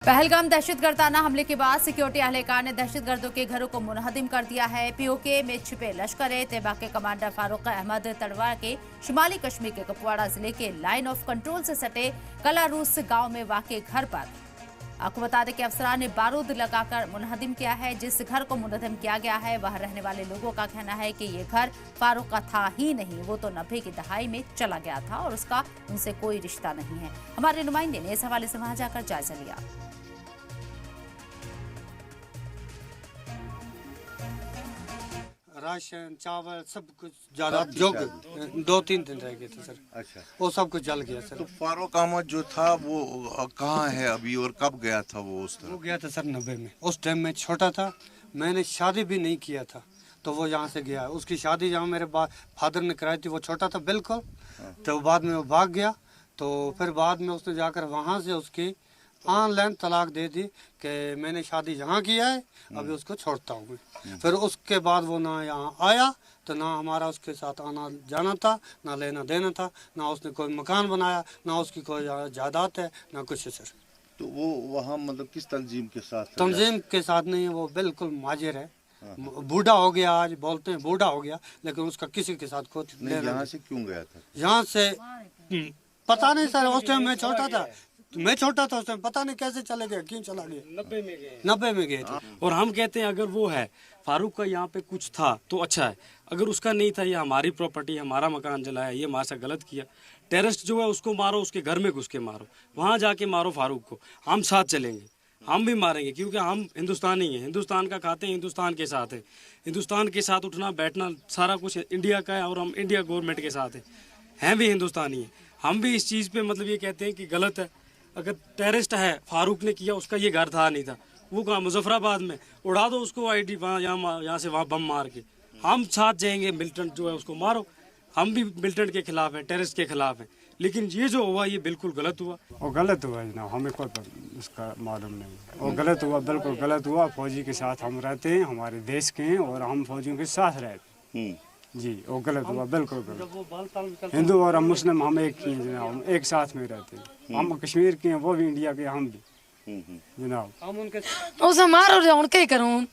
पहलगाम दहशतगर्दाना हमले के बाद सिक्योरिटी एहलकार ने दहशतगर्दों के घरों को मुनहदिम कर दिया है। पीओके में छिपे लश्कर तैयबा के कमांडर फारूक अहमद तड़वा के शिमाली कश्मीर के कुपवाड़ा जिले के लाइन ऑफ कंट्रोल से सटे कलारूस गांव में वाक़ घर पर आपको बता दें कि अफसरान ने बारूद लगाकर मुनहदिम किया है। जिस घर को मुनहदिम किया गया है वह रहने वाले लोगों का कहना है कि ये घर फारूक का था ही नहीं, वो तो 90 की दहाई में चला गया था और उसका उनसे कोई रिश्ता नहीं है। हमारे नुमाइंदे ने इस हवाले से वहां जाकर जायजा लिया। राशन चावल सब कुछ ज्यादा जो 2-3 दिन रह गए थे सर। अच्छा, वो सब कुछ जल गया सर। तो फारूक अहमद जो था वो कहाँ है अभी और कब गया था वो उस तरफ? वो गया था सर 90 में। उस टाइम में छोटा था, मैंने शादी भी नहीं किया था, तो वो यहाँ से गया। उसकी शादी जहाँ मेरे फादर ने कराई थी वो छोटा था बिल्कुल, तो बाद में वो भाग गया। तो फिर बाद में उसने जाकर वहाँ से उसकी ऑनलाइन तलाक दे दी कि मैंने शादी यहाँ किया है, अभी उसको छोड़ता हूँ मैं। फिर उसके बाद वो ना यहाँ आया, तो ना हमारा उसके साथ आना जाना था, ना लेना देना था, ना उसने कोई मकान बनाया, ना उसकी कोई जायदाद है, ना कुछ है सर। तो वो वहाँ मतलब किस तंजीम के साथ था? तंजीम के साथ नहीं है, वो बिल्कुल माजिर है। बूढ़ा हो गया, आज बोलते हैं बूढ़ा हो गया, लेकिन उसका किसी के साथ कोई नहीं। यहाँ से क्यों गया था? यहाँ से पता नहीं सर, उस टाइम मैं छोटा था उस टाइम, पता नहीं कैसे चले गए, क्यों चला गया। 90 में गए थे। और हम कहते हैं अगर वो है फारूक का यहाँ पे कुछ था तो अच्छा है, अगर उसका नहीं था, ये हमारी प्रॉपर्टी, हमारा मकान जलाया, ये हमारे साथ गलत किया। टेररिस्ट जो है उसको मारो, उसके घर में घुस के मारो, वहाँ जाके मारो फारूक को, हम साथ चलेंगे, हम भी मारेंगे, क्योंकि हम हिंदुस्तानी हैं, हिंदुस्तान का खाते हैं, हिंदुस्तान के साथ हैं। हिंदुस्तान के साथ उठना बैठना सारा कुछ इंडिया का है और हम इंडिया गवर्नमेंट के साथ हैं भी हिंदुस्तानी हैं। हम भी इस चीज़ पे मतलब ये कहते हैं कि गलत है। अगर टेररिस्ट है, फारूक ने किया, उसका ये घर था नहीं था, वो कहाँ मुजफ्फराबाद में, उड़ा दो उसको आईडी वहाँ, यहाँ से वहाँ बम मार के, हम साथ जाएंगे। मिलिटेंट जो है उसको मारो, हम भी मिलिटेंट के खिलाफ हैं, टेररिस्ट के खिलाफ हैं। लेकिन ये जो हुआ ये बिल्कुल गलत हुआ। वो गलत हुआ जनाब, हमें कोई उसका मालूम नहीं। वो गलत हुआ, बिल्कुल गलत हुआ। फौजी के साथ हम रहते हैं, हमारे देश के हैं और हम फौजियों के साथ रहते हैं जी। वो गलत हुआ, बिल्कुल गलत। हिंदू और हम मुस्लिम हम एक ही हैं जनाब, हम एक साथ में रहते हैं। हम कश्मीर के हैं, वो भी इंडिया के, हम भी जनाब। उसे मारो जो उनके करूँ,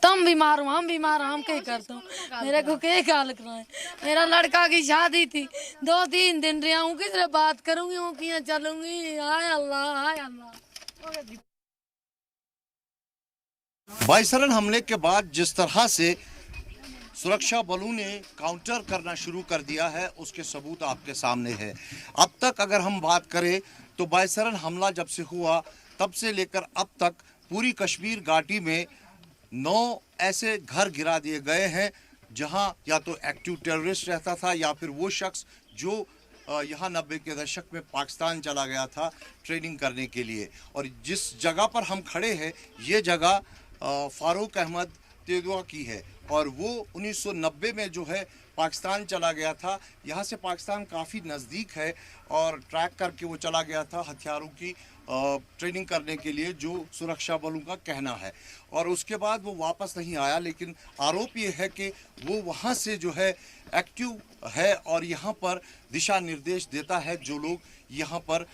तुम भी मारो, हम भी मारो, हम क्या करता हूँ, मेरे को क्या ख्याल रखना है। मेरा लड़का की शादी थी, 2-3 दिन रहा हूँ, किस बात करूँगी, हूँ किया चलूंगी। हाय अल्लाह, हाय अल्लाह। बाइसरन हमले के बाद जिस तरह से सुरक्षा बलों ने काउंटर करना शुरू कर दिया है, उसके सबूत आपके सामने है। अब तक अगर हम बात करें तो बाइसरन हमला जब से हुआ तब से लेकर अब तक पूरी कश्मीर घाटी में 9 ऐसे घर गिरा दिए गए हैं जहां या तो एक्टिव टेररिस्ट रहता था या फिर वो शख्स जो यहाँ 90 के दशक में पाकिस्तान चला गया था ट्रेनिंग करने के लिए। और जिस जगह पर हम खड़े हैं ये जगह फारूक अहमद तड़वा की है और वो 1990 में जो है पाकिस्तान चला गया था। यहाँ से पाकिस्तान काफ़ी नज़दीक है और ट्रैक करके वो चला गया था हथियारों की ट्रेनिंग करने के लिए, जो सुरक्षा बलों का कहना है। और उसके बाद वो वापस नहीं आया, लेकिन आरोप ये है कि वो वहाँ से जो है एक्टिव है और यहाँ पर दिशा निर्देश देता है जो लोग यहाँ पर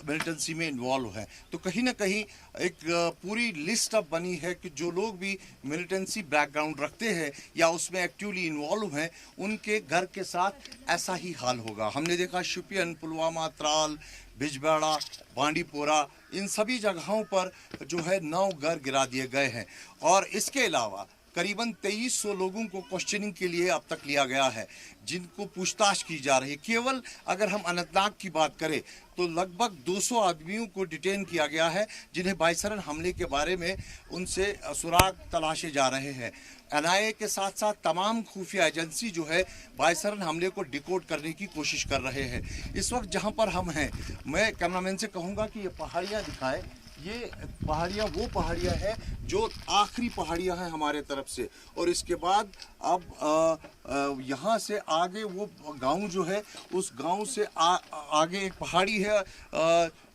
मिलिटेंसी में इन्वॉल्व हैं। तो कहीं ना कहीं एक पूरी लिस्ट अब बनी है कि जो लोग भी मिलिटेंसी बैकग्राउंड रखते हैं या उसमें एक्टिवली इन्वॉल्व हैं उनके घर के साथ ऐसा ही हाल होगा। हमने देखा शोपियान, पुलवामा, त्राल, बिजबेहरा, बांडीपोरा, इन सभी जगहों पर जो है 9 घर गिरा दिए गए हैं। और इसके अलावा करीबन 2300 लोगों को क्वेश्चनिंग के लिए अब तक लिया गया है, जिनको पूछताछ की जा रही है। केवल अगर हम अनंतनाग की बात करें तो लगभग 200 आदमियों को डिटेन किया गया है, जिन्हें बाइसरन हमले के बारे में उनसे सुराग तलाशे जा रहे हैं। NIA के साथ साथ तमाम खुफिया एजेंसी जो है बाइसरन हमले को डिकोड करने की कोशिश कर रहे हैं। इस वक्त जहां पर हम हैं, मैं कैमरामैन से कहूँगा कि ये पहाड़ियाँ दिखाएं। ये पहाड़ियाँ वो पहाड़ियाँ हैं जो आखिरी पहाड़ियाँ हैं हमारे तरफ से, और इसके बाद अब यहाँ से आगे वो गांव जो है, उस गांव से आगे एक पहाड़ी है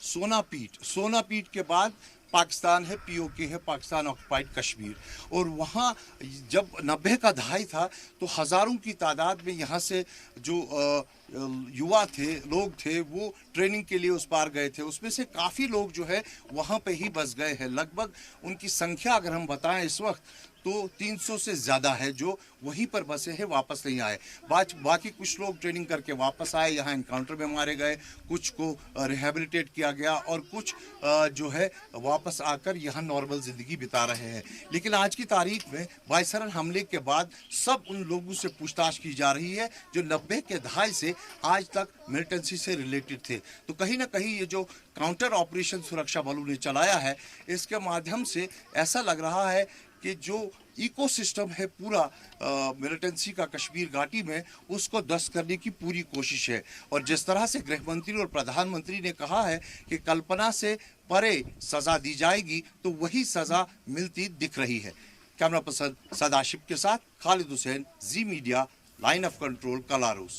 सोनापीठ के बाद पाकिस्तान है, POK है, पाकिस्तान ऑक्युपाइड कश्मीर। और वहाँ जब 90 का दहाई था तो हज़ारों की तादाद में यहाँ से जो युवा थे, लोग थे, वो ट्रेनिंग के लिए उस पार गए थे। उसमें से काफ़ी लोग जो है वहाँ पे ही बस गए हैं। लगभग उनकी संख्या अगर हम बताएं इस वक्त तो 300 से ज़्यादा है जो वहीं पर बसे हैं, वापस नहीं आए। बाकी कुछ लोग ट्रेनिंग करके वापस आए, यहाँ इनकाउंटर में मारे गए, कुछ को रिहेबिलिटेट किया गया और कुछ जो है वापस आकर यहाँ नॉर्मल ज़िंदगी बिता रहे हैं। लेकिन आज की तारीख में बायसरन हमले के बाद सब उन लोगों से पूछताछ की जा रही है जो 90 के दहाई से आज तक मिलिटेंसी से रिलेटेड थे। तो कहीं ना कहीं ये जो काउंटर ऑपरेशन सुरक्षा बलों ने चलाया है, इसके माध्यम से ऐसा लग रहा है कि जो इकोसिस्टम है पूरा मिलिटेंसी का कश्मीर घाटी में, उसको ध्वस्त करने की पूरी कोशिश है। और जिस तरह से गृह मंत्री और प्रधानमंत्री ने कहा है कि कल्पना से परे सजा दी जाएगी, तो वही सजा मिलती दिख रही है। कैमरा पर्सन सदाशिव के साथ Khalid Hussain, Zee media, line of control, Kalaroos.